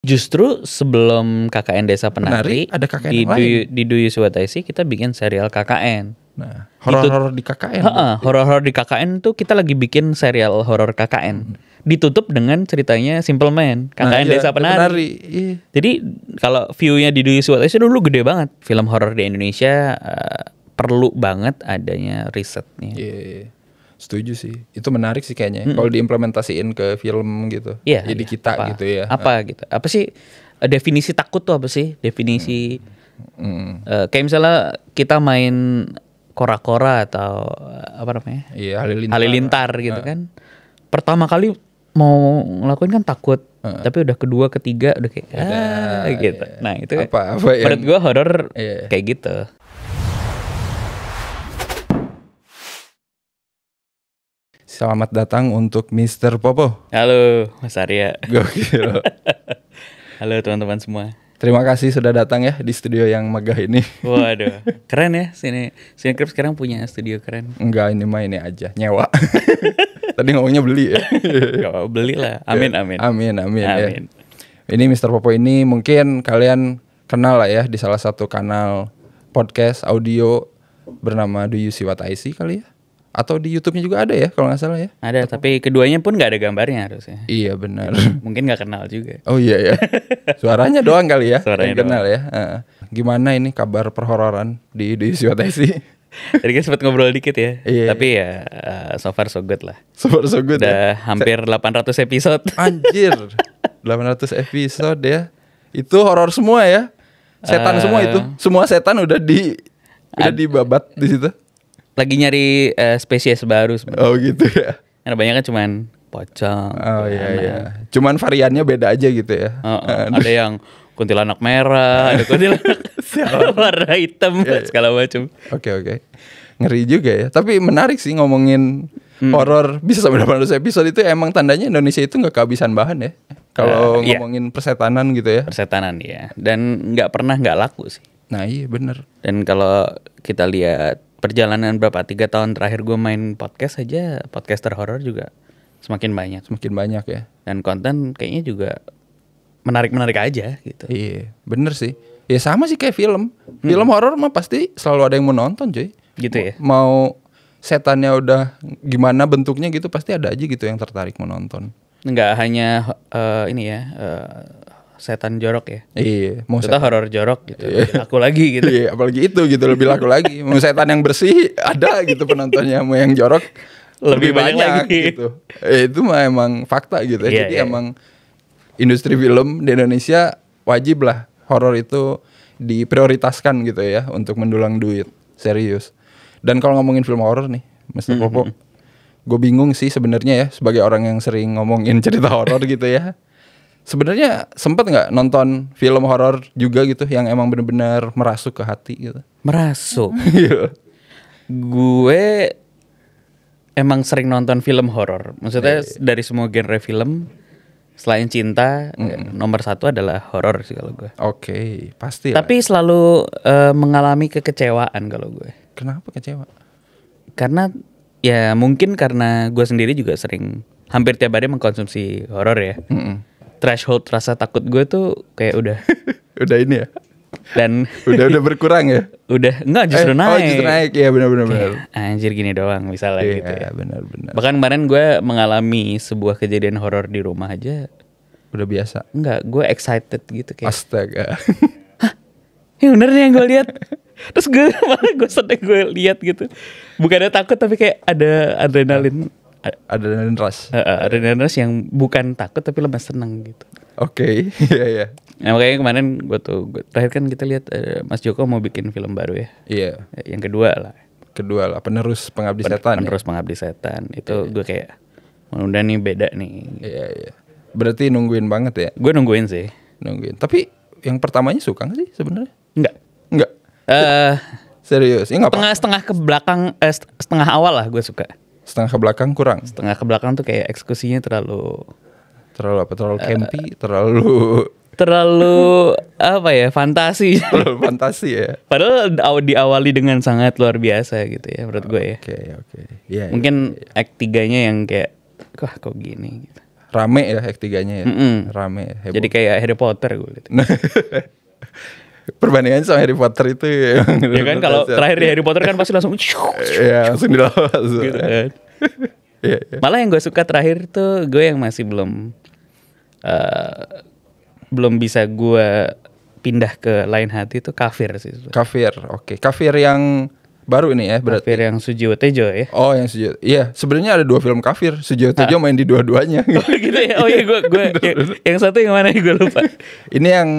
Justru sebelum KKN Desa Penari, ada KKN di yang lain. di Do You See What I See kita bikin serial KKN. Nah, horor-horor di KKN. Horor-horor di KKN tuh kita lagi bikin serial horor KKN. Ditutup dengan ceritanya Simple Man, KKN iya, Desa Penari. Iya. Jadi kalau view-nya di Do You See What I See dulu gede banget. Film horor di Indonesia perlu banget adanya risetnya. Iya. Setuju sih. Itu menarik sih kayaknya. Kalau diimplementasiin ke film gitu. Iya. Jadi kita apa, gitu ya. Apa gitu? Apa sih definisi takut tuh apa sih? Definisi kayak misalnya kita main kora-kora atau apa namanya? Iya, halilintar gitu kan. Pertama kali mau ngelakuin kan takut. Tapi udah kedua, ketiga udah kayak gitu. Iya. Nah, itu apa menurut gua horor kayak gitu. Selamat datang untuk Mr. Popo. Halo Mas Arya. Gokil. Halo teman-teman semua. Terima kasih sudah datang ya di studio yang megah ini. Waduh, keren ya sini. Cinecrip sekarang punya studio keren. Enggak, ini mah ini aja, nyewa. Tadi ngomongnya beli ya. Gak mau beli lah. Amin. Amin. Ya. Ini Mr. Popo ini mungkin kalian kenal lah ya di salah satu kanal podcast audio bernama Do You See What I See kali ya? Atau di YouTube-nya juga ada ya kalau nggak salah ya? Ada, tapi keduanya pun nggak ada gambarnya harusnya. Iya benar. Mungkin nggak kenal juga. Oh iya ya. Suaranya doang kali ya. Suaranya yang kenal ya. Gimana ini kabar perhororan di Do You See What I See? Tadi kan sempat ngobrol dikit ya. Iya. Tapi ya so far so good lah. So far so good. Udah hampir 800 episode. Anjir. 800 episode ya. Itu horor semua ya. Setan semua itu. Semua setan udah dibabat di situ. Lagi nyari spesies baru sebenarnya. Oh gitu ya. Karena banyak kan cuman pocong. Oh iya. Cuman variannya beda aja gitu ya. Ada yang kuntilanak merah, ada kuntilanak warna hitam, segala macam. Oke. Ngeri juga ya. Tapi menarik sih ngomongin horor bisa sampai 800 episode itu emang tandanya Indonesia itu nggak kehabisan bahan ya. Kalau ngomongin persetanan gitu ya. Persetanan ya. Dan nggak pernah nggak laku sih. Nah iya bener. Dan kalau kita lihat perjalanan berapa 3 tahun terakhir gue main podcast aja, podcaster horor juga semakin banyak. Semakin banyak ya. Dan konten kayaknya juga menarik aja gitu. Iya bener sih. Ya sama sih kayak film. Film horor mah pasti selalu ada yang mau nonton cuy. Gitu ya. Mau setannya udah gimana bentuknya gitu pasti ada aja gitu yang tertarik menonton. Nggak hanya setan jorok ya. Iya, mau kita horor jorok gitu. Aku lagi gitu. Iya, apalagi itu gitu lebih laku lagi. Mau setan yang bersih ada gitu penontonnya, mau yang jorok lebih banyak lagi gitu. Itu mah emang fakta gitu ya. Jadi emang industri film di Indonesia wajib lah horor itu diprioritaskan gitu ya untuk mendulang duit. Serius. Dan kalau ngomongin film horor nih, Mr. Popo, gue bingung sih sebenarnya ya sebagai orang yang sering ngomongin cerita horor gitu ya. Sebenarnya sempet nggak nonton film horor juga gitu yang emang benar-benar merasuk ke hati gitu? Merasuk. Gue emang sering nonton film horor. Maksudnya dari semua genre film selain cinta nomor 1 adalah horor sih kalau gue. Oke, pasti. Tapi selalu mengalami kekecewaan kalau gue. Kenapa kecewa? Karena ya mungkin karena gue sendiri juga sering hampir tiap hari mengkonsumsi horor ya. Threshold rasa takut gue tuh kayak udah udah ini ya. Dan udah berkurang ya? Udah enggak justru naik. Oh justru naik ya benar. Anjir gini doang misalnya gitu ya. Benar. Bahkan kemarin gue mengalami sebuah kejadian horor di rumah aja. Udah biasa. Enggak, gue excited gitu kayak. Astaga. Hah? Ini bener nih yang gue lihat. Terus gue malah gue sedih gue lihat gitu. Bukannya takut tapi kayak ada adrenalin. Adrenalin rush. Adrenalin rush yang bukan takut tapi lebih seneng gitu. Oke. Iya. Nah makanya kemarin terakhir kan kita lihat Mas Joko mau bikin film baru ya. Iya. Yang kedua lah penerus Pengabdi Setan. Penerus Pengabdi Setan. Itu gue kayak udah nih beda nih. Iya. Berarti nungguin banget ya? Gue nungguin sih. Tapi yang pertamanya suka nggak sih sebenarnya? Enggak. Serius? Ya nggak apa? Setengah ke belakang, setengah awal lah gue suka. Setengah ke belakang kurang. Setengah ke belakang tuh kayak eksekusinya terlalu apa? Terlalu campy, terlalu apa ya? Fantasi. Terlalu fantasi ya. Padahal diawali dengan sangat luar biasa gitu ya menurut gue ya. Oke. Ya, mungkin act 3-nya yang kayak kok gini gitu. Rame ya act 3-nya ya. Rame, heboh. Jadi kayak Harry Potter gue gitu. Perbandingannya sama Harry Potter itu Ya kan kalau terakhir di Harry Potter kan pasti langsung ya langsung dilawan gitu kan. Iya. Malah yang gue suka terakhir tuh gue yang masih belum bisa gue pindah ke lain hati tuh Kafir sih. Kafir, oke. Kafir yang baru ini ya berarti. Kafir yang Sujiwo Tejo ya. Oh yang Sujiwo. Iya sebenarnya ada 2 film Kafir. Sujiwo Tejo main di dua-duanya. Oh gitu ya. Oh iya gue yang satu yang mana gue lupa. Ini yang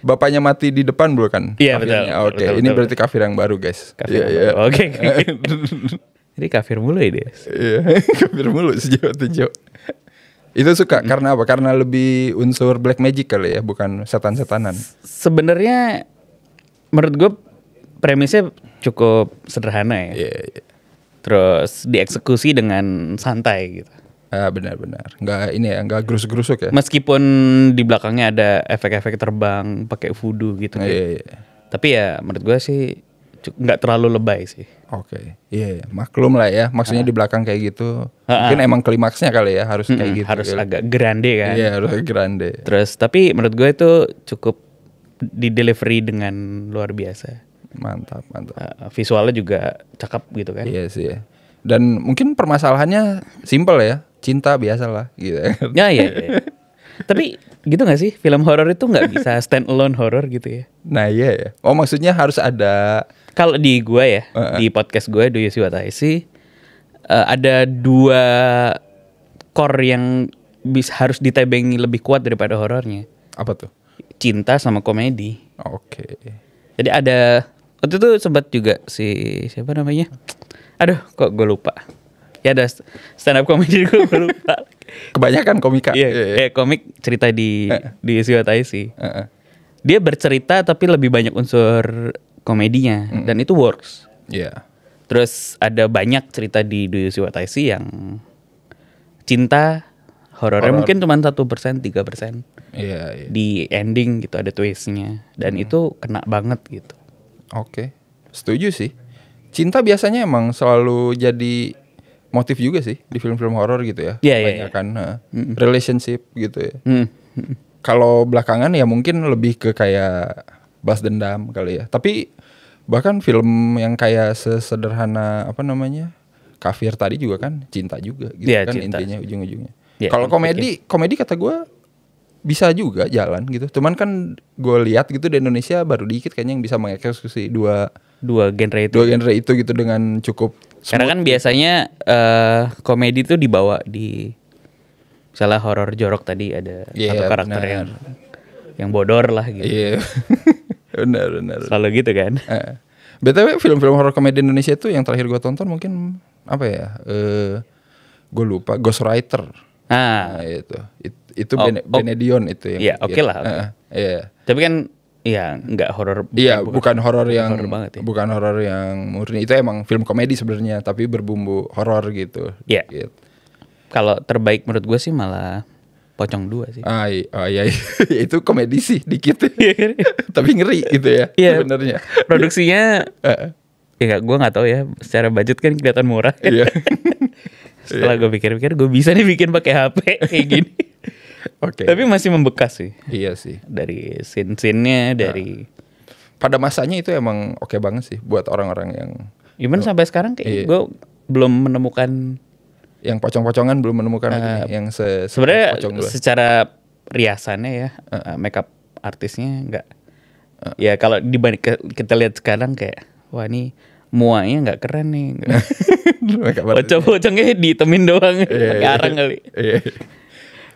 bapaknya mati di depan bukan? Iya betul. Oke, ini berarti Kafir yang baru guys. Kafir iya. Oke. Jadi Kafir mulu ya dia. Iya, Kafir mulu Sujiwo Tejo. Itu suka karena apa? Karena lebih unsur black magic kali ya, bukan setan-setanan. Sebenarnya menurut gue premisnya cukup sederhana ya. Iya. Terus dieksekusi dengan santai gitu. Benar-benar. Nggak gerusuk-gerusuk ya. Meskipun di belakangnya ada efek-efek terbang pakai voodoo gitu. Iya. Tapi ya menurut gue sih nggak terlalu lebay sih. Oke. Iya, maklum lah ya. Maksudnya di belakang kayak gitu. Mungkin emang klimaksnya kali ya harus kayak gitu. Harus agak grande kan. Iya, harus grande. Terus tapi menurut gue itu cukup di delivery dengan luar biasa. Mantap. Visualnya juga cakep gitu kan. Iya sih ya. Dan mungkin permasalahannya simple ya. Cinta biasa lah gitu. Ya. Tapi gitu gak sih? Film horor itu gak bisa stand alone horror gitu ya? Nah iya ya. Oh maksudnya harus ada. Kalau di gue ya, di podcast gue Do You See What I See, ada 2 core yang harus ditebengi lebih kuat daripada horornya. Apa tuh? Cinta sama komedi. Oke. Jadi ada, waktu itu sempat juga siapa namanya? Aduh kok gue lupa. Ya ada stand up comedy gue lupa. Kebanyakan komika. Iya. Komik cerita di Do You See What I See. Dia bercerita tapi lebih banyak unsur komedinya dan itu works. Iya. Terus ada banyak cerita di Do You See What I See yang cinta horornya mungkin cuma 1%, 3%. Iya. Di ending gitu ada twistnya dan itu kena banget gitu. Oke. Setuju sih. Cinta biasanya emang selalu jadi motif juga sih di film-film horor gitu ya. Iya. Kan relationship gitu ya. Kalau belakangan ya mungkin lebih ke kayak balas dendam kali ya. Tapi bahkan film yang kayak sesederhana apa namanya? Kafir tadi juga kan cinta juga gitu kan cinta. Intinya ujung-ujungnya. Ya, kalau komedi kata gue bisa juga jalan gitu. Cuman kan gue lihat gitu di Indonesia baru dikit kayaknya yang bisa mengeksekusi dua genre itu gitu dengan cukup smooth. Karena kan biasanya komedi itu dibawa di misalnya horor jorok tadi ada satu karakter yang bodor lah gitu. Iya. benar. Selalu gitu kan. BTW film-film horor komedi Indonesia itu yang terakhir gue tonton mungkin apa ya? Gue lupa, Ghostwriter. Nah, itu Benedion itu yang. Iya, oke lah. Iya. Tapi kan iya nggak horor. Iya, bukan horor yang horror banget ya. Bukan horor yang murni. Itu emang film komedi sebenarnya, tapi berbumbu horor gitu. Iya. Gitu. Kalau terbaik menurut gue sih malah Pocong 2 sih. Iya. Itu komedi sih dikit. Tapi ngeri gitu ya sebenarnya. Produksinya ya gue nggak tahu ya, secara budget kan kelihatan murah. Iya. Setelah gue pikir-pikir gue bisa nih bikin pakai HP kayak gini. Oke. Tapi masih membekas sih. Iya sih. Dari scene-scene-nya dari pada masanya itu emang oke banget sih buat orang-orang yang even sampai sekarang kayak gue belum menemukan yang pocong-pocongan belum menemukan yang sebenarnya secara riasannya ya makeup artisnya enggak ya kalau dibanding kita lihat sekarang kayak wah ini muanya nggak keren nih. Pocong-pocongnya ditemin doang pakai arang kali.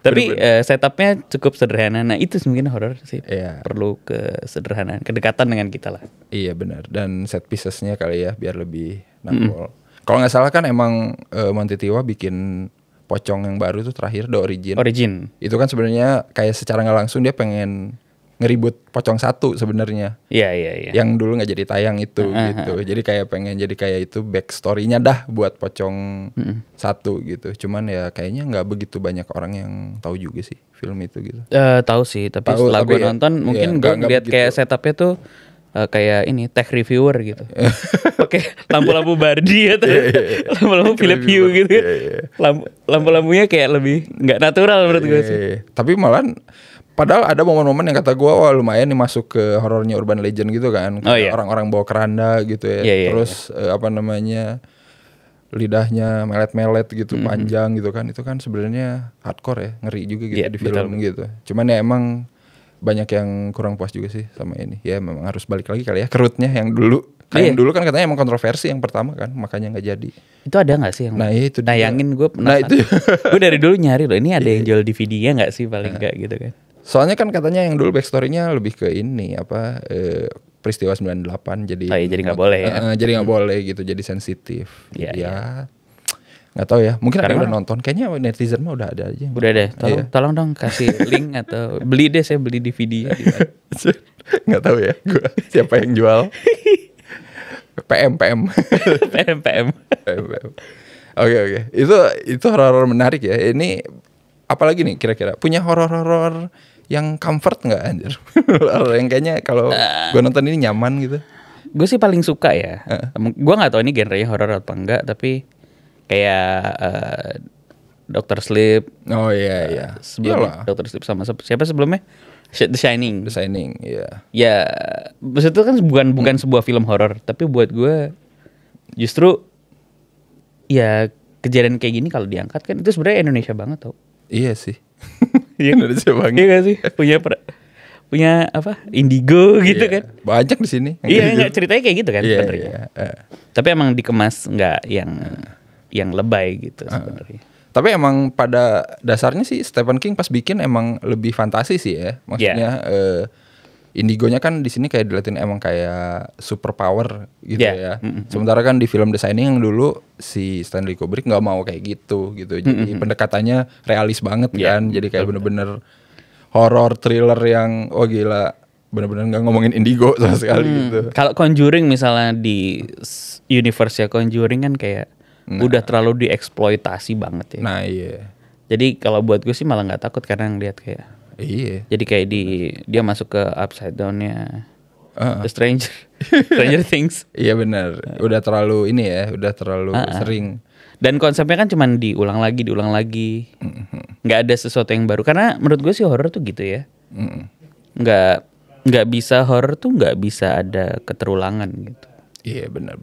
Tapi setupnya cukup sederhana. Nah itu mungkin horor sih. Perlu kesederhanaan, kedekatan dengan kita lah. Iya benar. Dan set piecesnya kali ya biar lebih nampol. Kalau nggak salah kan emang Monty Tiwa bikin pocong yang baru tuh terakhir The Origin. Itu kan sebenarnya kayak secara nggak langsung dia pengen ngeribut Pocong 1 sebenarnya. Iya. Yang dulu nggak jadi tayang itu gitu. Jadi kayak pengen jadi kayak itu backstory-nya dah buat Pocong 1 gitu. Cuman ya kayaknya nggak begitu banyak orang yang tahu juga sih film itu gitu. Tahu sih, tapi setelah gue nonton mungkin gue ngeliat kayak setupnya tuh kayak ini tech reviewer gitu. Pakai lampu-lampu Bardi atau lampu-lampu Philips Hue gitu kan. Lampu-lampunya kayak lebih nggak natural menurut gue sih. Tapi malah padahal ada momen-momen yang kata gue wah lumayan nih masuk ke horornya Urban Legend gitu kan. Orang-orang bawa keranda gitu ya. Terus apa namanya lidahnya melet-melet gitu panjang gitu kan. Itu kan sebenarnya hardcore ya, ngeri juga gitu di film gitu. Cuman ya emang banyak yang kurang puas juga sih sama ini. Ya memang harus balik lagi kali ya ke rootnya yang dulu. Yang dulu kan katanya emang kontroversi yang pertama kan, makanya nggak jadi. Itu ada nggak sih yang itu nayangin gue penasaran. Nah itu gue dari dulu nyari loh, ini ada yang jual DVD-nya nggak sih paling nggak gitu kan. Soalnya kan katanya yang dulu backstory-nya lebih ke ini apa peristiwa 98 jadi jadi nggak boleh ya. Jadi nggak boleh gitu, jadi sensitif. Ya. Nggak tahu ya, mungkin ada yang udah nonton. Kayaknya netizen mah udah ada aja. Udah deh, tolong dong kasih link atau beli deh, saya beli DVD-nya. Nggak tahu ya, gua siapa yang jual. PM. Oke. Itu horor menarik ya. Ini apalagi nih kira-kira punya horor yang comfort nggak anjir? Horor yang kayaknya kalau gua nonton ini nyaman gitu. Gue sih paling suka ya. Gua nggak tahu ini genrenya horor apa enggak, tapi kayak Dr. Sleep. Oh iya. Sebelumnya Dr. Sleep sama siapa sebelumnya? The Shining. Iya. Ya, maksudnya kan bukan sebuah film horor, tapi buat gue justru ya kejadian kayak gini kalau diangkat kan itu sebenarnya Indonesia banget tau. Iya sih. Indonesia banget. Iya gak sih? Punya apa? Indigo gitu kan. Banyak di sini. Iya, enggak ceritanya kayak gitu kan sebenarnya. Tapi emang dikemas enggak yang lebay gitu sebenarnya. Tapi emang pada dasarnya sih Stephen King pas bikin emang lebih fantasi sih ya. Maksudnya Indigonya kan di sini kayak dilihatin emang kayak super power gitu ya. Sementara kan di film The Shining yang dulu si Stanley Kubrick nggak mau kayak gitu. Jadi pendekatannya realis banget kan. Jadi kayak bener-bener horror thriller yang gila, bener-bener nggak ngomongin indigo sama sekali gitu. Kalau Conjuring misalnya di universe ya Conjuring kan kayak udah terlalu dieksploitasi banget ya. Nah iya. Jadi kalau buat gue sih malah nggak takut karena ngeliat kayak. Iya. Jadi kayak dia masuk ke upside down-nya The Stranger Things. Iya benar. Udah terlalu ini ya, udah terlalu sering. Dan konsepnya kan cuman diulang lagi. Nggak ada sesuatu yang baru. Karena menurut gue sih horror tuh gitu ya. Nggak bisa horror tuh nggak bisa ada keterulangan gitu. Iya benar.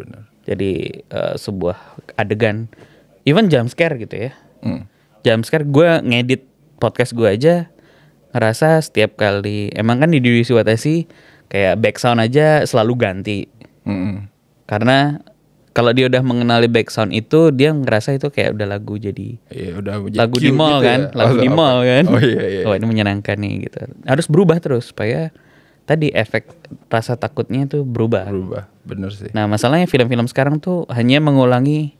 Jadi sebuah adegan, even jump scare gitu ya. Jump scare gue ngedit podcast gue aja ngerasa setiap kali, emang kan di Duyusi Watashi kayak backsound aja selalu ganti. Karena kalau dia udah mengenali backsound itu, dia ngerasa itu kayak udah lagu jadi lagu di mall gitu kan, ya? Lagu di mall kan. Oh iya. Oh ini menyenangkan nih gitu. Harus berubah terus supaya tadi efek rasa takutnya tuh berubah. Bener sih. Nah masalahnya film-film sekarang tuh hanya mengulangi,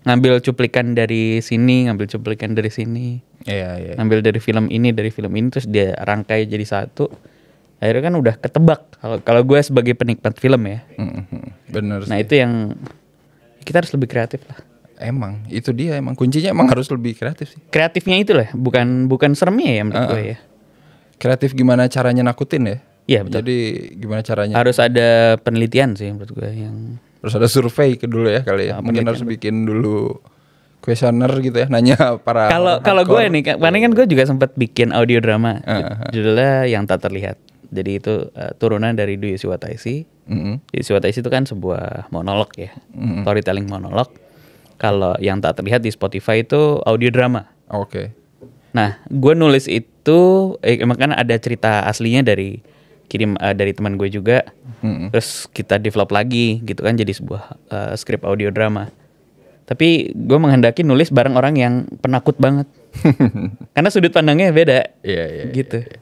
ngambil cuplikan dari sini, ngambil cuplikan dari sini. Iya. Ngambil dari film ini terus dia rangkai jadi satu. Akhirnya kan udah ketebak. Kalau gue sebagai penikmat film ya. Bener. Nah itu yang kita harus lebih kreatif lah. Emang itu dia, emang kuncinya emang harus lebih kreatif sih. Kreatifnya itu lah, bukan seremnya ya menurut gue ya. Kreatif gimana caranya nakutin ya? Iya betul. Jadi gimana caranya? Harus ada penelitian sih menurut gue yang. Terus ada survei dulu ya kali ya. Mungkin harus bikin dulu kuesioner gitu ya, nanya para. Kalau gue nih, kemarin kan gue juga sempat bikin audio drama, judulnya Yang Tak Terlihat. Jadi itu turunan dari Duyusi Watashi. Duyusi Watashi itu kan sebuah monolog ya, storytelling monolog. Kalau Yang Tak Terlihat di Spotify itu audio drama. Oke. Nah, gue nulis itu emang kan ada cerita aslinya dari teman gue juga. Terus kita develop lagi gitu kan jadi sebuah skrip audio drama. Tapi gue menghendaki nulis bareng orang yang penakut banget. Karena sudut pandangnya beda. Iya. Gitu. Iya.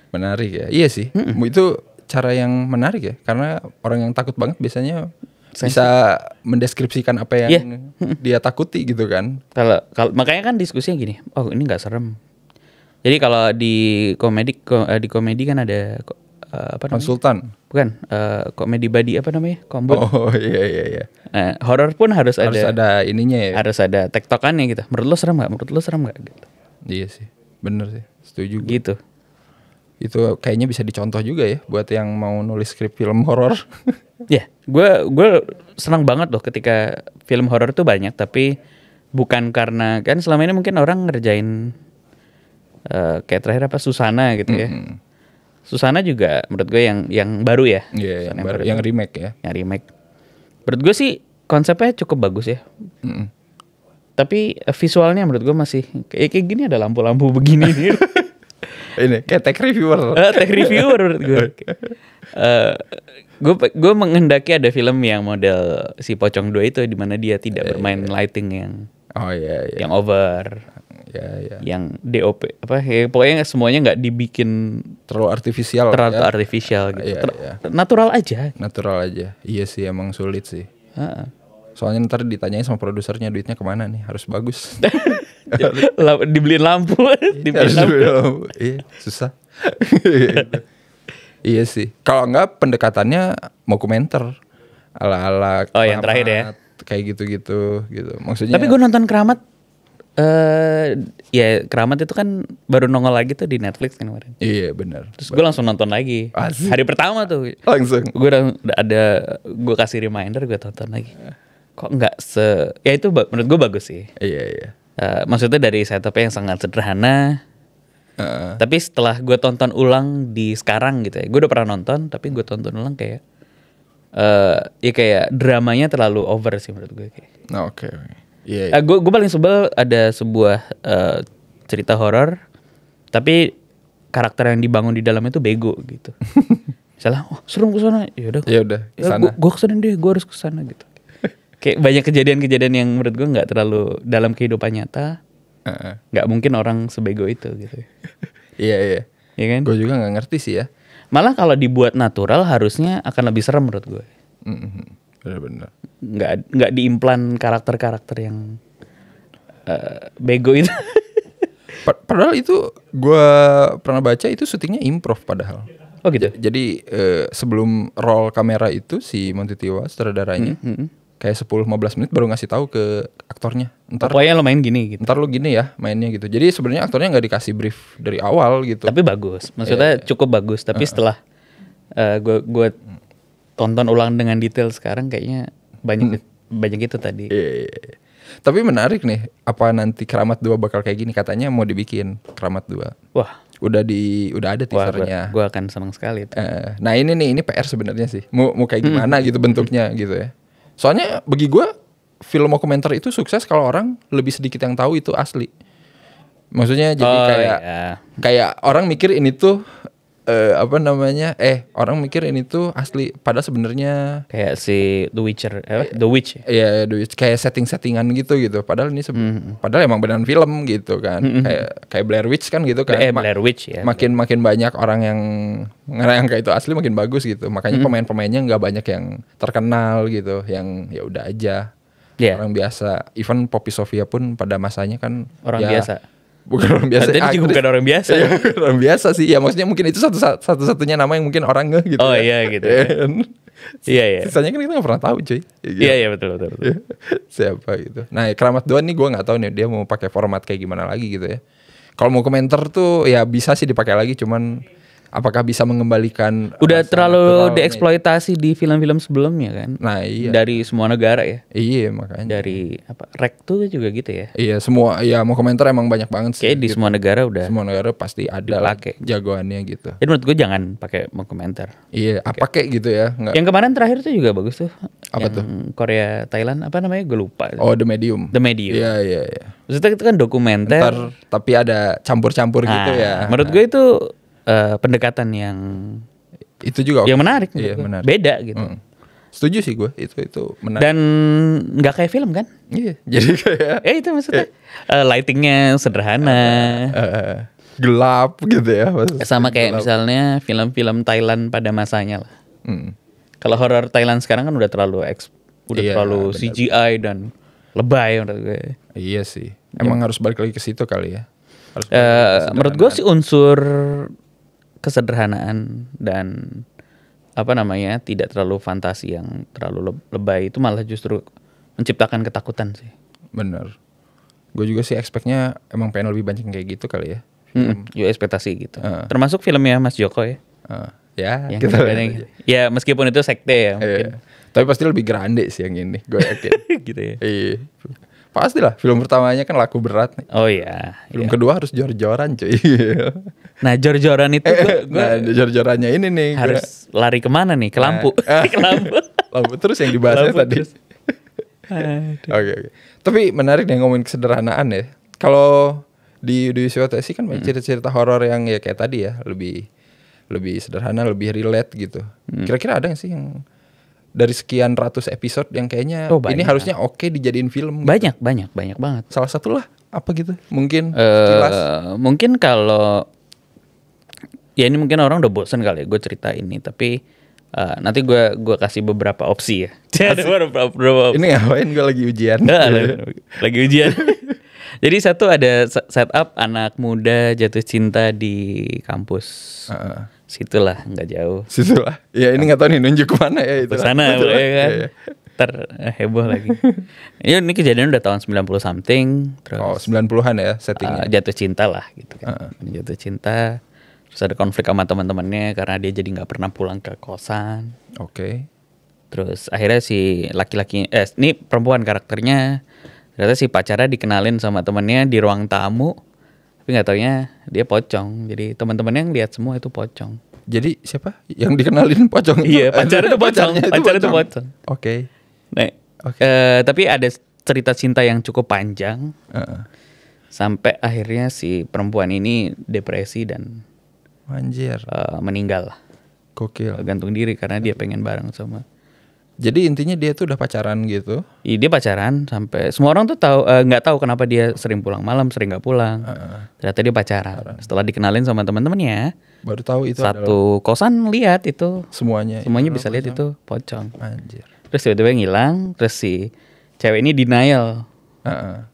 Menarik ya. Iya sih. Itu cara yang menarik ya. Karena orang yang takut banget biasanya bisa mendeskripsikan apa yang dia takuti gitu kan. Kalau makanya kan diskusinya gini. Oh ini nggak serem. Jadi kalau di komedi kan ada apa namanya? Konsultan. Bukan, komedi body apa namanya? Kombot. Oh iya. Horor pun harus ada ininya ya. Harus ada tektokannya gitu. Menurut lo serem nggak? Gitu. Iya sih, bener sih, setuju. Gitu. Itu kayaknya bisa dicontoh juga ya buat yang mau nulis skrip film horor. Ya, gue senang banget loh ketika film horor tuh banyak, tapi bukan karena kan selama ini mungkin orang ngerjain kayak terakhir apa Susana gitu ya. Susana juga menurut gue yang baru ya. Iya, yang remake ya. Yang remake. Menurut gue sih konsepnya cukup bagus ya. Tapi visualnya menurut gue masih kayak gini, ada lampu-lampu begini nih. Ini kayak tech reviewer. Tech reviewer menurut gue. Gue menghendaki ada film yang model si Pocong 2 itu, di mana dia tidak bermain lighting yang yang over, yang DOP apa ya, pokoknya semuanya nggak dibikin terlalu artifisial, artifisial gitu. Natural aja. Iya sih, emang sulit sih. Soalnya ntar ditanyain sama produsernya duitnya kemana nih, harus bagus. Dibeliin lampu. Iya, susah. Iya sih. Kalau enggak pendekatannya dokumenter ala-ala yang terakhir ya. Kayak gitu-gitu gitu. Maksudnya. Tapi gue nonton Keramat, ya Keramat itu kan baru nongol lagi tuh di Netflix kan kemarin. Iya benar. Terus gue langsung nonton lagi. Asik. Hari pertama tuh. Langsung. Gue kasih reminder, gue tonton lagi. Kok nggak ya itu menurut gue bagus sih. Iya. Maksudnya dari setupnya yang sangat sederhana. Tapi setelah gue tonton ulang di sekarang gitu ya, gue udah pernah nonton, tapi gue tonton ulang kayak ya kayak dramanya terlalu over sih menurut gue kayak. Oke. Iya. Gue paling sebel ada sebuah cerita horor, tapi karakter yang dibangun di dalamnya tuh bego gitu. Misalnya, suruh ke sana, ya udah kesana. Gue kesana deh, gue harus kesana gitu. Kayak banyak kejadian-kejadian yang menurut gue nggak terlalu dalam kehidupan nyata. Nggak mungkin orang sebego itu gitu. Iya kan? Gue juga nggak ngerti sih ya. Malah kalau dibuat natural harusnya akan lebih serem menurut gue. Benar-benar. Nggak diimplan karakter-karakter yang bego itu. Padahal itu gue pernah baca itu syutingnya improv padahal. Oh gitu. Jadi sebelum roll kamera itu si Monty Tiwa sutradaranya kayak 10-15 menit baru ngasih tahu ke aktornya. Pokoknya lo main gini gitu. Ntar lo gini ya mainnya gitu. Jadi sebenarnya aktornya nggak dikasih brief dari awal gitu. Tapi bagus. Maksudnya cukup bagus. Tapi setelah gue tonton ulang dengan detail sekarang kayaknya banyak itu tadi. Iya. Tapi menarik nih. Apa nanti Keramat 2 bakal kayak gini? Katanya mau dibikin Keramat 2. Wah. Udah ada teasernya. Gue akan senang sekali itu. Nah ini PR sebenarnya sih. Mau kayak gimana gitu bentuknya gitu ya. Soalnya bagi gue film dokumenter itu sukses kalau orang lebih sedikit yang tahu itu asli. Maksudnya jadi kayak orang mikir ini tuh orang mikir ini tuh asli, padahal sebenarnya kayak si The Witch. Iya, The Witch kayak settingan gitu. Padahal ini padahal emang beneran film gitu kan. Kayak Blair Witch kan gitu kan. Blair Witch ya. Makin banyak orang yang ngerangka itu asli makin bagus gitu. Makanya pemain-pemainnya nggak banyak yang terkenal gitu, yang ya udah aja. Orang biasa. Even Poppy Sofia pun pada masanya kan orang biasa. Bukan orang biasa. Dia juga bukan orang biasa. Ya, orang biasa sih. Ya maksudnya mungkin itu satu-satunya nama yang mungkin orang ngeh gitu. Oh iya gitu. Iya. Sisanya kan kita gak pernah tahu cuy. Iya betul. Siapa gitu. Nah Keramat 2 nih gue gak tahu nih dia mau pakai format kayak gimana lagi gitu ya. Kalau mau komentar tuh ya bisa sih dipakai lagi, cuman apakah bisa mengembalikan? Udah terlalu dieksploitasi di film-film sebelumnya kan. Nah iya. Dari semua negara ya. Iya makanya. Dari Rek tuh juga gitu ya. Iya semua. Ya mau komentar emang banyak banget sih. Kayak di gitu. Semua negara udah. Semua negara pasti ada jagoannya gitu. Jadi menurut gue jangan pakai mau komentar. Iya. Apa kayak gitu ya. Nggak. Yang kemarin terakhir tuh juga bagus tuh. Apa yang tuh? Korea Thailand apa namanya gue lupa. Oh The Medium. Iya. Maksudnya itu kan dokumenter. Tapi ada campur-campur gitu ya. Menurut gue itu pendekatan yang itu juga yang menarik, menarik. Beda gitu. Setuju sih gue itu menarik. Dan nggak kayak film kan? Iya. Jadi kayak itu maksudnya lightingnya sederhana, gelap gitu ya. Sama kayak misalnya film-film Thailand pada masanya lah. Kalau horor Thailand sekarang kan udah terlalu terlalu CGI dan lebay menurut gue. Iya sih. Emang harus balik lagi ke situ kali ya. Menurut gue sih unsur kesederhanaan dan tidak terlalu fantasi yang terlalu lebay itu malah justru menciptakan ketakutan sih. Bener. Gue juga sih expect-nya emang pengen lebih banyak kayak gitu kali ya. Juga ekspektasi gitu. Termasuk filmnya Mas Joko ya. Ya, Yang kita gitu. Ya meskipun itu sekte ya mungkin. Tapi pasti lebih grande sih yang ini, gue yakin. Gitu ya. Iya. Pastilah, film pertamanya kan laku berat nih. Oh iya. Film kedua harus jor-joran cuy. Nah jor-joran itu Nah, jor-jorannya ini nih harus lari kemana nih? Ke lampu. Ke lampu. Lampu terus yang dibahasnya Lampu tadi. terus. Oke. Tapi menarik nih ngomongin kesederhanaan ya. Kalau di WTC kan banyak cerita-cerita horor yang ya kayak tadi ya, lebih sederhana, lebih relate gitu. Kira-kira ada gak sih yang dari sekian ratus episode yang kayaknya ini harusnya oke dijadiin film? Banyak banget. Salah satu lah apa gitu? Mungkin sekilas. Mungkin kalau ya ini mungkin orang udah bosen kali ya gue cerita ini, tapi nanti gue kasih beberapa opsi ya. Ada beberapa opsi. Ini ngapain gue lagi ujian? Lagi ujian. Jadi satu ada setup anak muda jatuh cinta di kampus. Situlah nggak jauh. Situlah. Ya ini nggak tahu nih nunjuk kemana ya itu. Sana ya kan. Ntar heboh lagi. Ini kejadian udah tahun 90 something. Terus 90-an ya settingnya. Jatuh cinta lah gitu kan. Jatuh cinta. Terus ada konflik sama teman-temannya karena dia jadi nggak pernah pulang ke kosan. Oke. Terus akhirnya si laki-laki ini perempuan karakternya, ternyata si pacarnya dikenalin sama temannya di ruang tamu, tapi nggak taunya dia pocong. Jadi teman-temannya yang lihat semua itu pocong. Jadi siapa yang dikenalin pocong itu? Iya, pacarnya itu pocong. Pacarnya itu pocong. Oke. Nah, tapi ada cerita cinta yang cukup panjang. Sampai akhirnya si perempuan ini depresi dan anjir, meninggal. Gokil. Gantung diri karena dia pengen bareng sama. Jadi intinya dia tuh udah pacaran gitu. Iya, dia pacaran sampai semua orang tuh tahu nggak tahu kenapa dia sering pulang malam, sering nggak pulang. Ternyata dia pacaran. Setelah dikenalin sama teman-temannya, baru tahu itu satu kosan lihat itu semuanya bisa lihat itu pocong. Anjir. Terus tiba-tiba ngilang. Terus si cewek ini denial.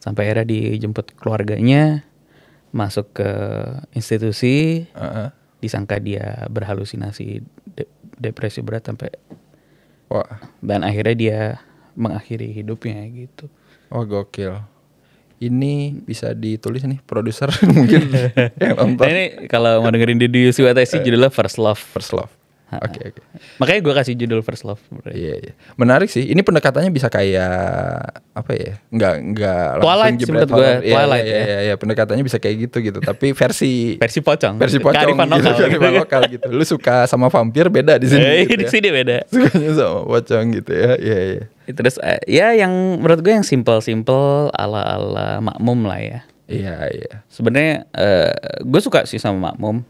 Sampai akhirnya dijemput keluarganya, masuk ke institusi, disangka dia berhalusinasi, depresi berat sampai. Wah. Dan akhirnya dia mengakhiri hidupnya gitu. Wah, gokil. Ini bisa ditulis nih produser mungkin yang nonton. Nah, ini kalau mau dengerin di WTC judulnya First Love. First Love. Oke. Makanya gue kasih judul First Love. Iya. Menarik sih. Ini pendekatannya bisa kayak apa ya? Enggak Twilight sih menurut gue. Twilight ya. Iya, pendekatannya bisa kayak gitu. Tapi versi pocong. Versi pocong. Kearifan lokal gitu. Lu suka sama vampir beda di sini. Di sini beda. Sukanya sama pocong gitu ya. Iya. Terus ya yang menurut gue yang simple ala-ala Makmum lah ya. Iya. Sebenarnya gue suka sih sama Makmum.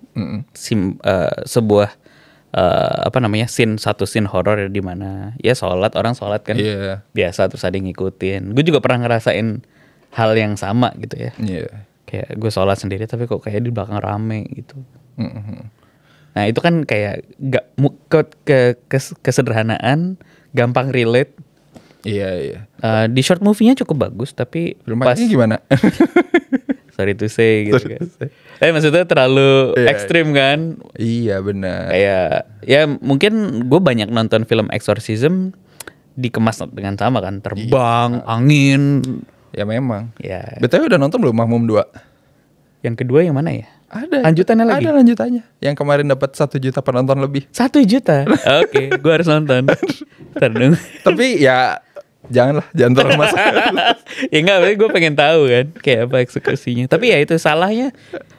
Sebuah satu scene horor di mana ya orang sholat kan biasa terus ada yang ngikutin. Gue juga pernah ngerasain hal yang sama gitu ya. Kayak gue sholat sendiri tapi kok kayak di belakang rame gitu. Nah itu kan kayak gak kesederhanaan, gampang relate. Iya. Di short movie-nya cukup bagus tapi pas gimana? Sorry to say gitu kan. Maksudnya terlalu ekstrim kan? Iya benar. Kayak ya mungkin gue banyak nonton film exorcism dikemas dengan sama kan, terbang, angin. Ya memang. Ya. BTW udah nonton belum Makmum 2? Yang kedua yang mana ya? Ada. Lanjutannya lagi? Ada lanjutannya. Yang kemarin dapat 1 juta penonton lebih. 1 juta? Oke, gue harus nonton. Tapi ya jangan terlalu masalah. Ya enggak, gue pengen tahu kan kayak apa eksekusinya. Tapi ya itu salahnya.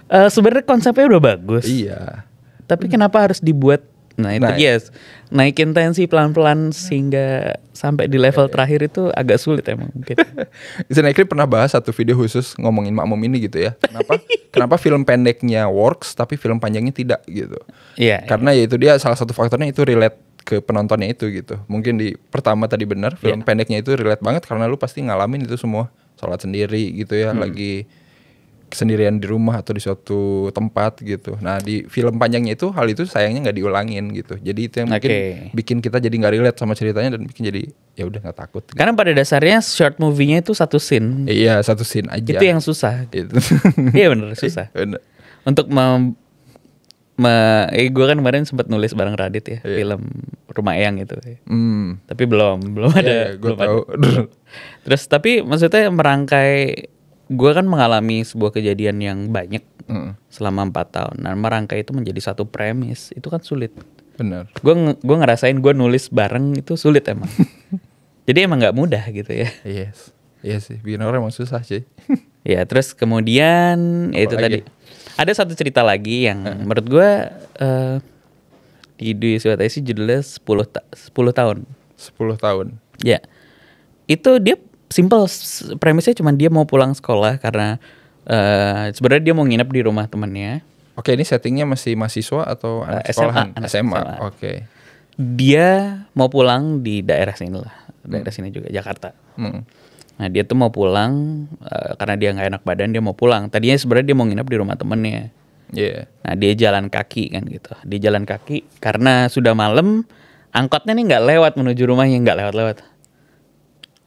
Sebenarnya konsepnya udah bagus. Iya. Tapi kenapa harus dibuat? Nah itu naikin tensi pelan-pelan sehingga sampai di level terakhir itu agak sulit emang mungkin. Snekri pernah bahas satu video khusus ngomongin Makmum ini gitu ya. Kenapa film pendeknya works tapi film panjangnya tidak gitu. Iya. Karena ya itu dia salah satu faktornya itu relate ke penontonnya itu gitu. Mungkin di pertama tadi benar film pendeknya itu relate banget karena lu pasti ngalamin itu semua. Sholat sendiri gitu ya, lagi sendirian di rumah atau di suatu tempat gitu. Nah di film panjangnya itu hal itu sayangnya nggak diulangin gitu. Jadi itu yang mungkin bikin kita jadi nggak relate sama ceritanya dan bikin jadi ya udah nggak takut. Karena pada dasarnya short movie-nya itu satu scene. Iya, satu scene aja. Itu yang susah. Gitu. Iya bener susah. Bener. Untuk gue kan kemarin sempat nulis bareng Radit ya film Rumah Eyang itu. Tapi belum ada. Gue tahu. Terus tapi maksudnya merangkai gue kan mengalami sebuah kejadian yang banyak selama 4 tahun. Nah, merangkai itu menjadi satu premis itu kan sulit. Benar. Gue ngerasain gue nulis bareng itu sulit emang. Jadi emang nggak mudah gitu ya. Yes. Iya sih, bikin orang emang susah sih. Ya, terus kemudian ya itu tadi. Ada satu cerita lagi yang menurut gue di Dwi Suwatesi judulnya 10 tahun. 10 tahun. Ya. Itu dia simple, premisnya cuma dia mau pulang sekolah karena sebenarnya dia mau nginep di rumah temannya. Oke, ini settingnya masih mahasiswa atau anak sekolahan? SMA. Oke. Dia mau pulang di daerah sini lah, daerah sini juga, Jakarta. Nah, dia tuh mau pulang karena dia nggak enak badan, dia mau pulang. Tadinya sebenarnya dia mau nginep di rumah temennya. Iya. Nah, dia jalan kaki kan gitu. Dia jalan kaki karena sudah malam, angkotnya nih nggak lewat menuju rumahnya, nggak lewat-lewat.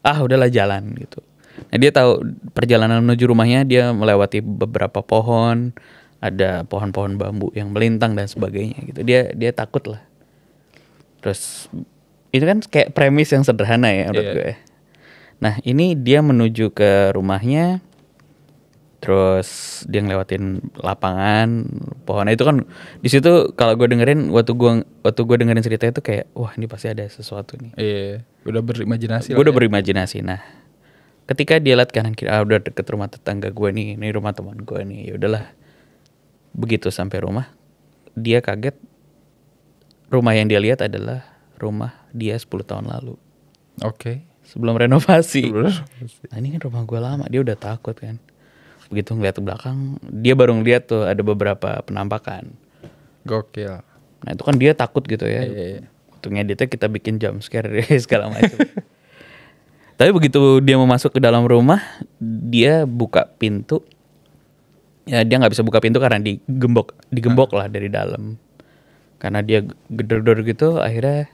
Udahlah jalan gitu. Nah, dia tahu perjalanan menuju rumahnya dia melewati beberapa pohon, ada pohon-pohon bambu yang melintang dan sebagainya gitu. Dia takut lah. Terus itu kan kayak premis yang sederhana ya menurut gue. Nah, ini dia menuju ke rumahnya. Terus dia ngelewatin lapangan, pohon itu kan di situ kalau gue dengerin waktu gue dengerin cerita itu kayak wah ini pasti ada sesuatu nih. Iya, udah berimajinasi. Gue udah berimajinasi. Nah, ketika dia lihat kanan kiri, udah deket rumah tetangga gue nih, ini rumah teman gue nih, ya udahlah. Begitu sampai rumah, dia kaget. Rumah yang dia lihat adalah rumah dia 10 tahun lalu. Oke. Sebelum renovasi. Nah, ini kan rumah gue lama, dia udah takut kan. Begitu ngeliat ke belakang, dia baru ngeliat tuh ada beberapa penampakan. Gokil. Nah, itu kan dia takut gitu ya. Iya. Waktu ngeditnya kita bikin jump scare segala macam. Tapi begitu dia mau masuk ke dalam rumah, dia buka pintu. Ya, dia nggak bisa buka pintu karena digembok lah dari dalam. Karena dia gedor-gedor gitu, akhirnya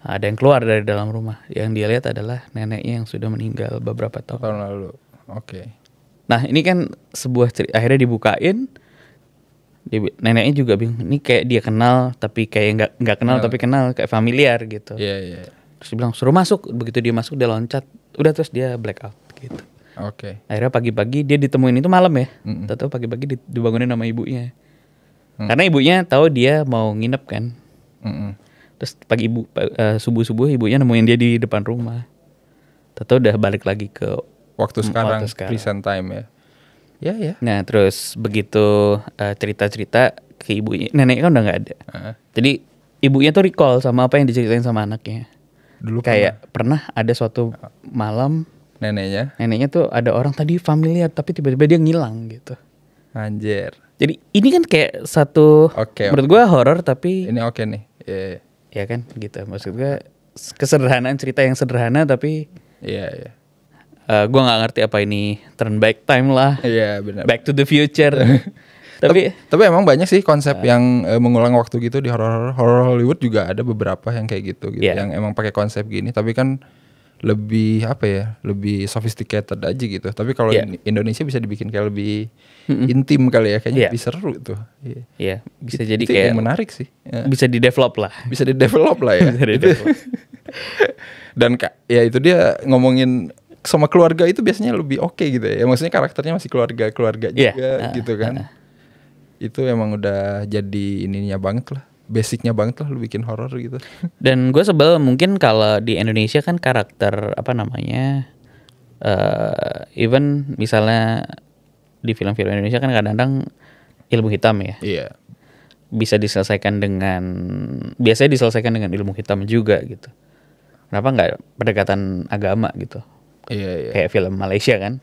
ada yang keluar dari dalam rumah. Yang dia lihat adalah neneknya yang sudah meninggal beberapa tahun lalu. Oke. Nah, ini kan sebuah cerita, akhirnya dibukain. Neneknya juga bingung, ini kayak dia kenal tapi kayak nggak kenal tapi kenal, kayak familiar gitu. Iya. Terus dia bilang suruh masuk. Begitu dia masuk dia loncat, udah terus dia black out gitu. Oke. Akhirnya pagi-pagi dia ditemuin itu malam ya. Tahu pagi-pagi dibangunin sama ibunya. Karena ibunya tahu dia mau nginep kan. Terus subuh-subuh ibunya nemuin dia di depan rumah. Tahu udah balik lagi ke waktu sekarang. Present time ya. Ya. Nah, terus begitu cerita-cerita ke ibunya, neneknya kan udah nggak ada. Jadi ibunya tuh recall sama apa yang diceritain sama anaknya. Dulu kayak pernah ada suatu malam neneknya tuh ada orang tadi familiar tapi tiba-tiba dia ngilang gitu. Anjir. Jadi ini kan kayak satu menurut gue horor tapi ini oke nih. Ya kan gitu. Maksud gue kesederhanaan cerita yang sederhana tapi iya. Gue nggak ngerti apa ini turn back time lah. Iya benar. Back to the future. tapi emang banyak sih konsep yang mengulang waktu gitu di horor Hollywood juga ada beberapa yang kayak gitu yang emang pakai konsep gini tapi kan lebih lebih sophisticated aja gitu. Tapi kalau Indonesia bisa dibikin kayak lebih intim kali ya, kayaknya lebih seru tuh. Iya, bisa jadi itu kayak yang menarik sih. Bisa di-develop lah. Bisa di-develop lah ya. Dan ya itu dia ngomongin sama keluarga itu biasanya lebih oke gitu ya. Maksudnya karakternya masih keluarga juga gitu kan. Itu emang udah jadi ininya banget lah. Basicnya banget lah lu bikin horor gitu. Dan gue sebel mungkin kalau di Indonesia kan karakter even misalnya di film-film Indonesia kan kadang-kadang ilmu hitam ya. Iya. Biasanya diselesaikan dengan ilmu hitam juga gitu. Kenapa nggak pendekatan agama gitu? Iya. Kayak film Malaysia kan.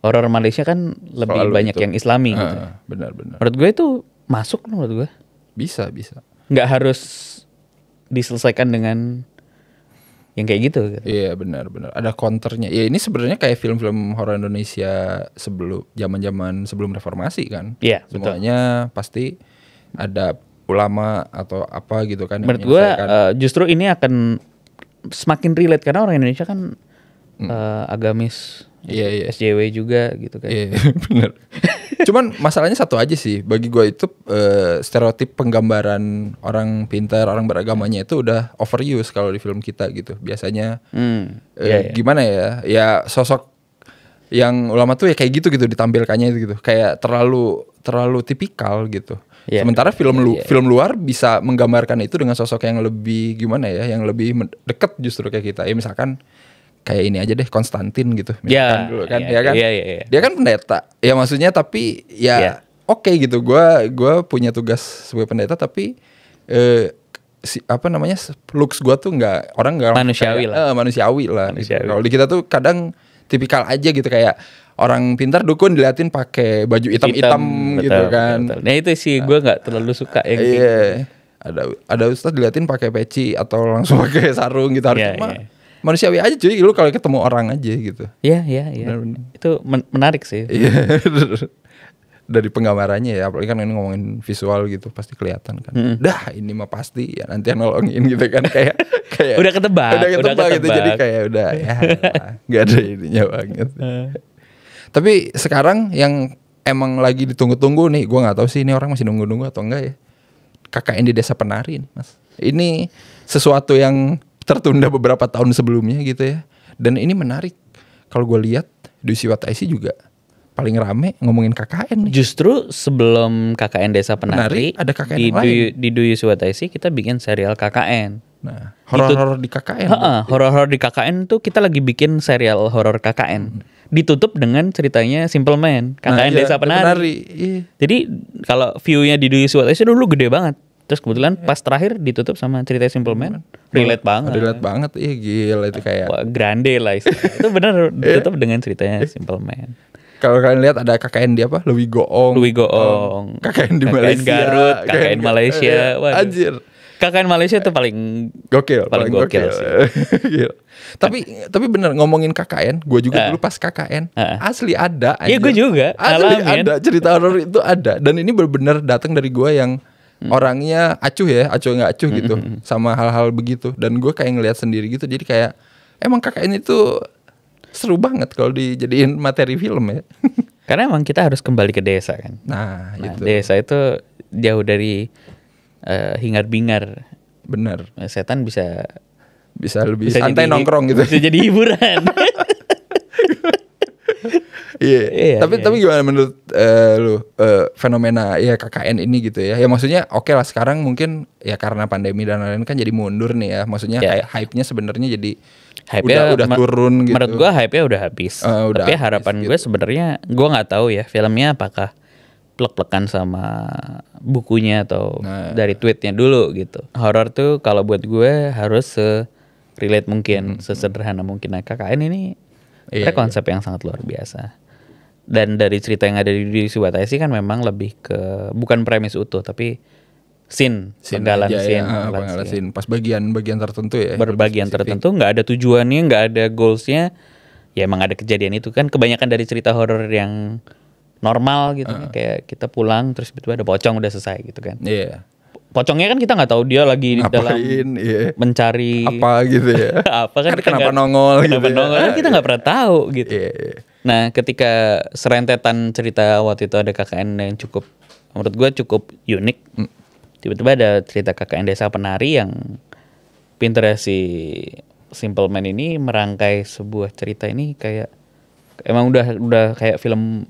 Horor Malaysia kan lebih banyak yang Islami gitu. Benar. Menurut gue itu masuk menurut gue. Bisa. Nggak harus diselesaikan dengan yang kayak gitu. Iya benar. Ada counternya. Ya ini sebenarnya kayak film-film horor Indonesia zaman sebelum reformasi kan. Iya. Semuanya pasti ada ulama atau apa gitu kan. Menurut gue justru ini akan semakin relate karena orang Indonesia kan agamis. Iya. SJW juga gitu kan. Iya benar. Cuman masalahnya satu aja sih bagi gue itu stereotip penggambaran orang pintar, orang beragamanya itu udah overuse kalau di film kita gitu. Biasanya gimana ya? Ya sosok yang ulama tuh ya kayak gitu ditampilkannya gitu, kayak terlalu tipikal gitu. Sementara film luar bisa menggambarkan itu dengan sosok yang lebih gimana ya, yang lebih deket justru kayak kita. Ya misalkan kayak ini aja deh, Konstantin gitu. Misalkan dulu kan, ya kan. Dia kan pendeta. Ya maksudnya tapi ya oke gitu. Gua punya tugas sebagai pendeta tapi looks gua tuh orang nggak manusiawi lah. Gitu. Kalau di kita tuh kadang tipikal aja gitu, kayak orang pintar dukun diliatin pakai baju hitam gitu kan. Betul. Nah itu sih gue nggak terlalu suka yang gitu. Ada ustadz diliatin pakai peci atau langsung pakai sarung gitu. Harusnya manusiawi aja cuy, lu kalau ketemu orang aja gitu. Iya. Itu menarik sih. Dari penggambarannya ya, apalagi kan ini ngomongin visual gitu, pasti kelihatan kan. Dah ini mah pasti ya nanti yang nolongin gitu kan, kayak udah ketebak gitu. Jadi kayak udah ya nggak ada ininya banget. Tapi sekarang yang emang lagi ditunggu-tunggu nih, gue nggak tahu sih ini orang masih nunggu-nunggu atau enggak ya, KKN di Desa Penari, Mas. Ini sesuatu yang tertunda beberapa tahun sebelumnya gitu ya. Dan ini menarik. Kalau gue lihat di Siwataisi juga paling rame ngomongin KKN nih. Justru sebelum KKN Desa Penari ada KKN lain. Di Dwi Siwataisi kita bikin serial KKN. Nah, horor-horor di KKN. Horor-horor di KKN tuh kita lagi bikin serial horor KKN. Ditutup dengan ceritanya Simple Man, KKN Desa Penari. Jadi kalau view-nya di Dwi Siwataisi dulu gede banget. Terus kebetulan pas terakhir ditutup sama cerita Simple Man, relate banget. Iya gila itu kayak grande lah istilahnya. Itu benar ditutup dengan ceritanya Simple Man. Kalau kalian lihat ada KKN di apa? Louis Goong. KKN di Malaysia. Garut, KKN Malaysia. Anjir. KKN Malaysia itu paling gokil sih. Tapi bener ngomongin KKN, gue juga dulu pas KKN asli ada. Iya gue juga. Asli ada cerita horor itu ada, dan ini benar-benar datang dari gue yang orangnya acuh nggak acuh gitu sama hal-hal begitu, dan gue kayak ngelihat sendiri gitu. Jadi kayak emang KKN itu seru banget kalau dijadiin materi film ya. Karena emang kita harus kembali ke desa kan. Nah itu. Desa itu jauh dari hingar-bingar. Bener. Setan bisa lebih santai nongkrong gitu. Bisa jadi hiburan. Tapi gimana menurut lu fenomena ya KKN ini gitu ya? Ya maksudnya oke lah sekarang mungkin ya karena pandemi dan lain-lain kan jadi mundur nih ya. Maksudnya kayak hype-nya sebenarnya jadi udah turun gitu. Menurut gua hype-nya udah habis. Tapi harapan gue sebenarnya gua nggak tahu ya filmnya apakah plek-plekan sama bukunya atau dari tweetnya dulu gitu. Horor tuh kalau buat gue harus relate mungkin, sesederhana mungkin. Nah, KKN ini konsep yang sangat luar biasa. Dan dari cerita yang ada di Siwataisi kan memang lebih ke bukan premis utuh tapi penggalan scene. Pas bagian tertentu ya. Berbagian tertentu, nggak ada tujuannya, nggak ada goalsnya. Ya emang ada kejadian itu kan. Kebanyakan dari cerita horor yang normal gitu kayak kita pulang terus tiba-tiba ada pocong udah selesai gitu kan. Iya. Pocongnya kan kita nggak tahu dia lagi dalam mencari apa gitu ya. Apa kan kenapa nongol gitu. Kan kita nggak pernah tahu gitu. Nah, ketika serentetan cerita waktu itu ada KKN yang cukup menurut gue cukup unik. Tiba-tiba ada cerita KKN Desa Penari yang pinternya si Simple Man ini merangkai sebuah cerita ini kayak emang udah kayak film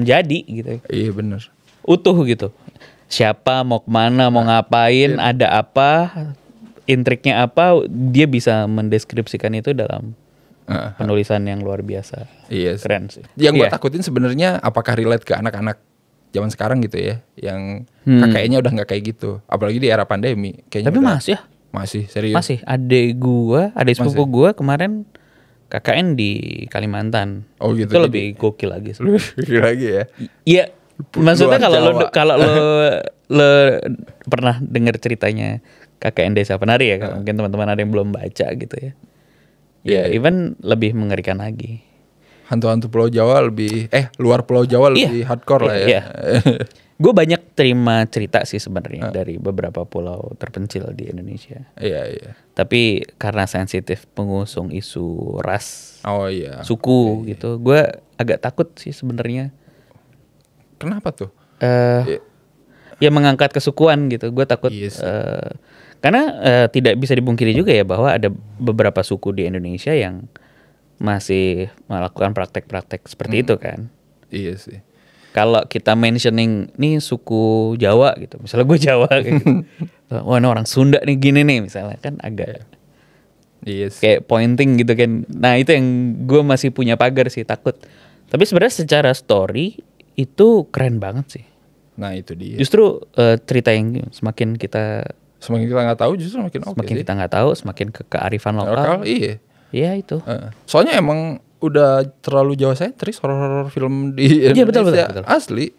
jadi gitu. Iya benar. Utuh gitu. Siapa mau kemana, mau ngapain, ada apa, intriknya apa, dia bisa mendeskripsikan itu dalam penulisan yang luar biasa. Iya. Keren sih. Yang gue takutin sebenarnya apakah relate ke anak-anak zaman sekarang gitu ya, yang kakeknya udah nggak kayak gitu, apalagi di era pandemi. Kayaknya tapi masih serius. Masih. Adik sepupu gue kemarin KKN di Kalimantan. Oh gitu. Itu lebih gokil lagi. Gokil lagi ya. Iya. Maksudnya kalau lo pernah dengar ceritanya KKN Desa Penari ya, mungkin teman-teman ada yang belum baca gitu ya. Ya, even lebih mengerikan lagi. Hantu-hantu Pulau Jawa luar Pulau Jawa lebih hardcore lah ya. Iya. Gue banyak terima cerita sih sebenarnya dari beberapa pulau terpencil di Indonesia. Iya. Tapi karena sensitif pengusung isu ras, suku gitu, gue agak takut sih sebenarnya. Kenapa tuh? Ya mengangkat kesukuan gitu. Gue takut karena tidak bisa dipungkiri juga ya bahwa ada beberapa suku di Indonesia yang masih melakukan praktek-praktek seperti itu kan. Iya sih. Kalau kita mentioning nih suku Jawa gitu, misalnya gue Jawa gitu. Wah ini orang Sunda nih gini nih misalnya kan agak Iya sih. kayak pointing gitu kan. Nah itu yang gue masih punya pagar sih, takut. Tapi sebenarnya secara story itu keren banget sih. Nah itu dia. Justru cerita yang semakin kita nggak tahu justru makin oke semakin sih. kita nggak tahu, semakin kearifan lokal. Iya. Iya itu. Soalnya emang udah terlalu Jawa sentris horor film di Indonesia. Iya betul. Asli.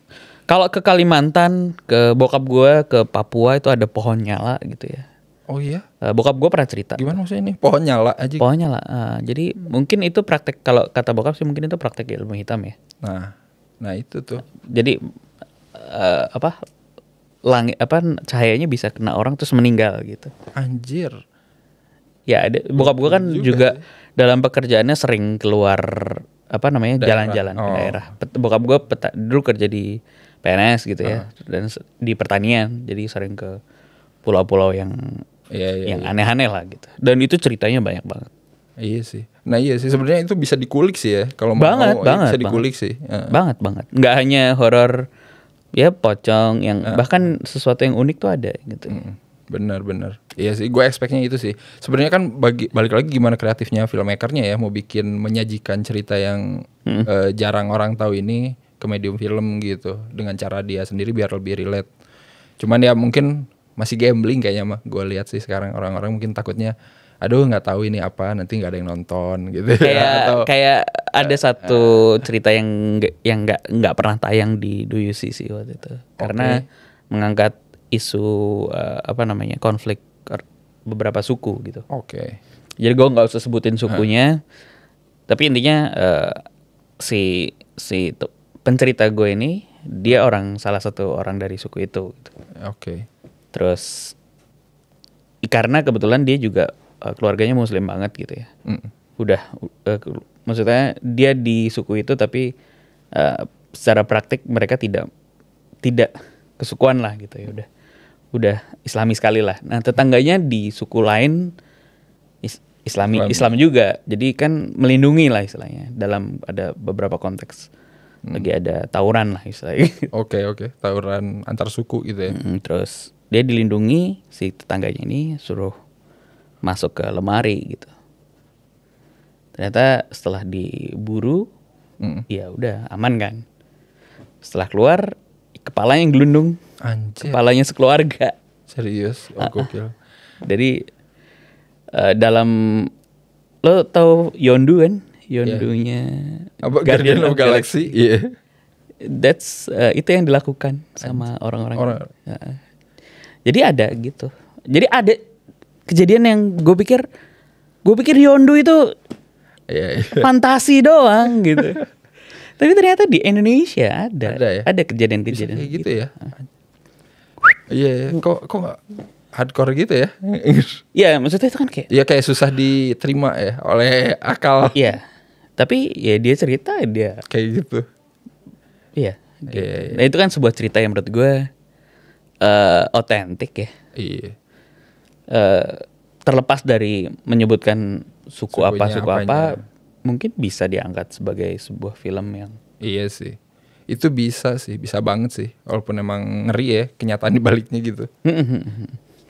Kalau ke Kalimantan, ke bokap gue, ke Papua itu ada pohon nyala gitu ya. Oh iya. Bokap gue pernah cerita. Gimana maksudnya ini? Pohon nyala aja. Pohon nyala. Jadi mungkin itu praktek, kalau kata bokap sih mungkin itu praktek ilmu hitam ya. Nah itu tuh. Jadi cahayanya bisa kena orang terus meninggal gitu. Anjir. Ya ada, bokap gue kan juga dalam pekerjaannya sering keluar jalan-jalan ke daerah. Bokap gue dulu kerja di PNS gitu ya, dan di pertanian, jadi sering ke pulau-pulau yang aneh-aneh lah gitu. Dan itu ceritanya banyak banget. Iya sih. Nah iya sih sebenarnya itu bisa dikulik sih ya kalau banget, bisa dikulik sih. Banget. Nggak hanya horor ya pocong yang bahkan sesuatu yang unik tuh ada gitu. Benar. Iya sih, gue expect-nya itu sih. Sebenarnya kan balik lagi gimana kreatifnya filmmakernya ya, mau bikin menyajikan cerita yang jarang orang tahu ini ke medium film gitu, dengan cara dia sendiri biar lebih relate. Cuman ya mungkin masih gambling kayaknya mah. Gue lihat sih sekarang orang-orang mungkin takutnya, aduh nggak tahu ini apa, nanti nggak ada yang nonton gitu. Kayak ada satu cerita yang nggak pernah tayang di Do You See sih waktu itu, karena mengangkat isu konflik beberapa suku gitu. Jadi gue nggak usah sebutin sukunya, tapi intinya si pencerita gue ini dia salah satu orang dari suku itu. Gitu. Terus karena kebetulan dia juga keluarganya Muslim banget gitu ya. Maksudnya dia di suku itu tapi secara praktik mereka tidak kesukuan lah gitu ya, udah Islami sekali lah. Nah tetangganya di suku lain Islam juga, jadi kan melindungi lah istilahnya dalam ada beberapa konteks. Lagi ada tawuran lah istilahnya. Oke, tawuran antar suku gitu ya. Terus dia dilindungi, si tetangganya ini suruh masuk ke lemari gitu. Ternyata setelah diburu, ya udah aman kan. Setelah keluar, kepalanya yang gelundung. Anjir. Kepalanya sekeluarga. Serius? Gokil. Jadi dalam, lo tahu Yondu kan? Yondunya Guardian of Galaxy. Iya. That's itu yang dilakukan sama orang-orang. Jadi ada gitu. Jadi ada kejadian yang gue pikir Yondu itu fantasi doang gitu. Tapi ternyata di Indonesia ada kejadian-kejadian kayak gitu ya. Iya, kok nggak hardcore gitu ya? Iya, maksudnya itu kan kayak susah diterima ya oleh akal. Iya. Tapi ya dia cerita dia kayak gitu. Iya. Gitu. Nah itu kan sebuah cerita yang menurut gue otentik ya. Iya. Terlepas dari menyebutkan suku apa, mungkin bisa diangkat sebagai sebuah film yang. Iya sih. Itu bisa banget sih. Walaupun emang ngeri ya kenyataan dibaliknya gitu.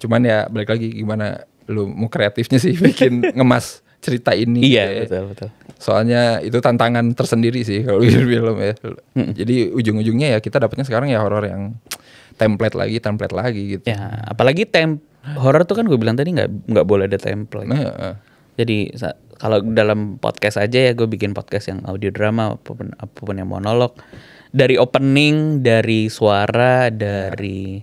Cuman ya balik lagi gimana lu mau kreatifnya sih bikin ngemas cerita ini. Iya betul. Soalnya itu tantangan tersendiri sih kalau bikin film ya. Jadi ujung-ujungnya ya kita dapetnya sekarang ya horor yang template lagi gitu. Ya apalagi horor tuh kan gue bilang tadi nggak boleh ada template. Jadi kalau dalam podcast aja ya, gue bikin podcast yang audio drama apapun yang monolog, dari opening, dari suara, dari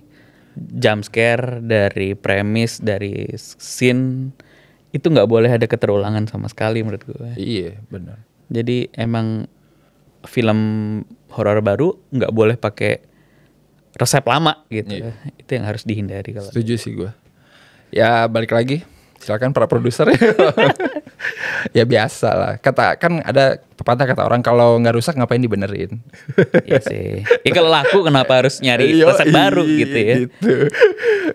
jump scare, dari premis, dari scene, itu nggak boleh ada keterulangan sama sekali menurut gue. Iya benar. Jadi emang film horor baru nggak boleh pakai resep lama gitu. Itu yang harus dihindari kalau. Setuju sih gue. Ya balik lagi, Silakan para produser. Ya biasa lah. Kan ada pepatah kata orang kalau nggak rusak ngapain dibenerin. Iya sih. Ya kalau laku kenapa harus nyari resep baru gitu ya. Gitu.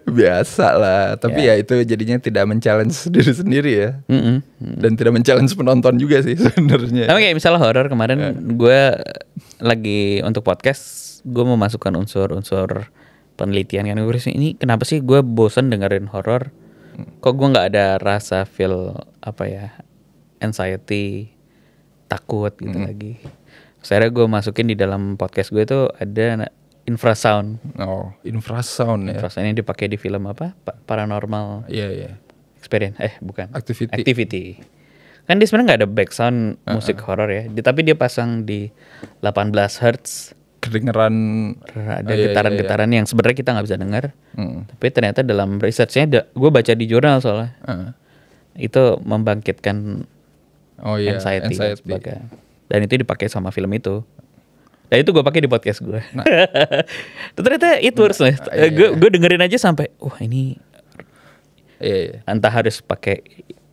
Biasa lah. Tapi ya itu jadinya tidak men-challenge diri sendiri ya. Dan tidak men-challenge penonton juga sih sebenarnya. Tapi kayak misalnya horor kemarin gue lagi untuk podcast, gue memasukkan unsur-unsur penelitian kan. Gue ini kenapa sih gue bosan dengerin horor? Kok gue nggak ada rasa feel apa ya, anxiety, takut gitu lagi. Akhirnya gue masukin di dalam podcast gue itu ada infrasound. Oh, infrasound ya. Infrasound ini dipakai di film apa? Paranormal. Iya. Experience. Bukan. Activity. Kan dia sebenarnya nggak ada background musik horor ya. Tapi dia pasang di 18 Hz. Kedengeran ada getaran-getaran yang sebenarnya kita nggak bisa dengar. Tapi ternyata dalam researchnya gue baca di jurnal soalnya itu membangkitkan anxiety. Sebagai, dan itu dipakai sama film itu. Dan itu gue pakai di podcast gue. Ternyata it works lah. Gue dengerin aja sampai wah ini entah harus pakai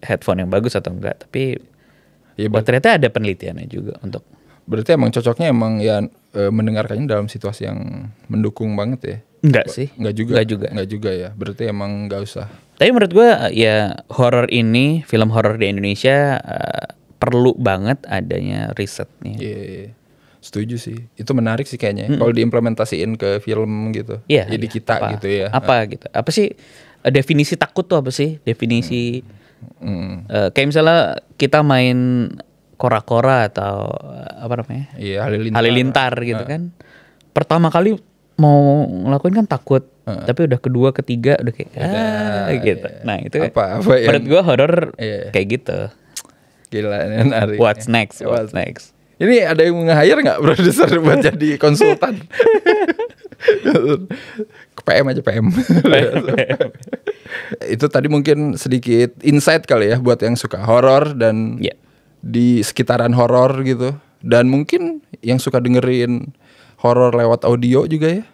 headphone yang bagus atau enggak. Tapi ternyata ada penelitiannya juga untuk. Berarti emang cocoknya emang ya mendengarkannya dalam situasi yang mendukung banget ya? Enggak sih. Enggak juga ya. Berarti emang enggak usah. Tapi menurut gue ya horor ini, film horor di Indonesia perlu banget adanya risetnya. Iya. Setuju sih. Itu menarik sih kayaknya. Kalau diimplementasiin ke film gitu. Iya. Jadi kita apa, gitu ya. Apa gitu? Apa sih definisi takut tuh apa sih? Definisi kayak misalnya kita main kora-kora atau apa namanya? Iya, halilintar gitu kan. Pertama kali mau ngelakuin kan takut. Tapi udah kedua, ketiga udah kayak gitu. Nah, itu apa menurut gua horor kayak gitu. Gila, ini menarik. What's next? Ini ada yang nge-hire nggak produser buat jadi konsultan? Ke PM aja PM. Itu tadi mungkin sedikit insight kali ya buat yang suka horor dan di sekitaran horor gitu. Dan mungkin yang suka dengerin horor lewat audio juga ya.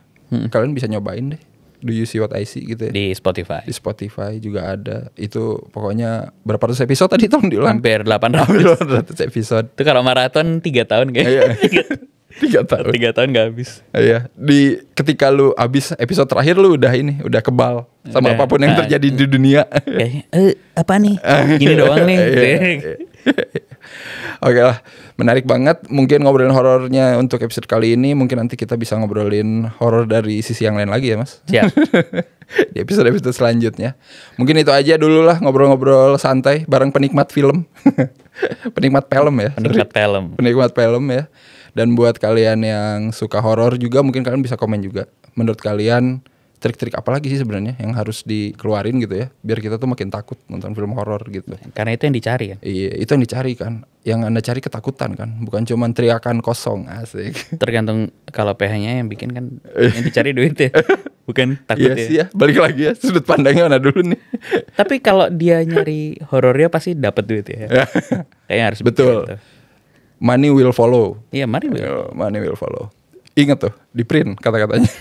Kalian bisa nyobain deh. Do You See What I See gitu ya. Di Spotify. Di Spotify juga ada. Itu pokoknya berapa ratus episode tadi tolong diulang. Hampir 800 episode. Itu kalau maraton 3 tahun kayaknya. 3 tahun. 3 tahun gak habis. Iya. Ketika lu habis episode terakhir lu udah kebal sama apapun yang terjadi di dunia. Apa nih? Gini doang nih. Oke lah, menarik banget. Mungkin ngobrolin horornya untuk episode kali ini. Mungkin nanti kita bisa ngobrolin horor dari sisi yang lain lagi ya Mas. Siap. Di episode selanjutnya. Mungkin itu aja dulu lah, ngobrol-ngobrol santai bareng penikmat film. Penikmat film ya. Penikmat film ya. Dan buat kalian yang suka horor juga, mungkin kalian bisa komen juga. Menurut kalian trik-trik apa lagi sih sebenarnya yang harus dikeluarin gitu ya, biar kita tuh makin takut nonton film horor gitu. Karena itu yang dicari kan. Iya, itu yang dicari kan. Yang Anda cari ketakutan kan, bukan cuma teriakan kosong. Asik. Tergantung kalau PH-nya yang bikin kan yang dicari duit ya, bukan takut. Iya sih ya, balik lagi ya, sudut pandangnya mana dulu nih. Tapi kalau dia nyari horornya pasti dapat duit ya. Kayaknya harus betul. Gitu. Money will follow. Iya, money will follow. Ingat tuh, di print kata-katanya.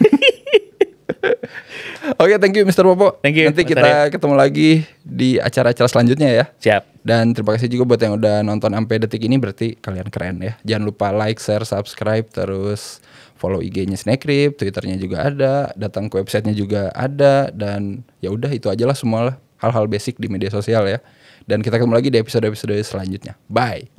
Oke, thank you Mr. Popo. Thank you. Nanti kita ketemu lagi di acara-acara selanjutnya ya. Siap. Dan terima kasih juga buat yang udah nonton sampai detik ini, berarti kalian keren ya. Jangan lupa like, share, subscribe, terus follow IG-nya Snackryp, Twitternya juga ada, datang ke websitenya juga ada, dan ya udah itu aja lah semua hal-hal basic di media sosial ya. Dan kita ketemu lagi di episode-episode selanjutnya. Bye.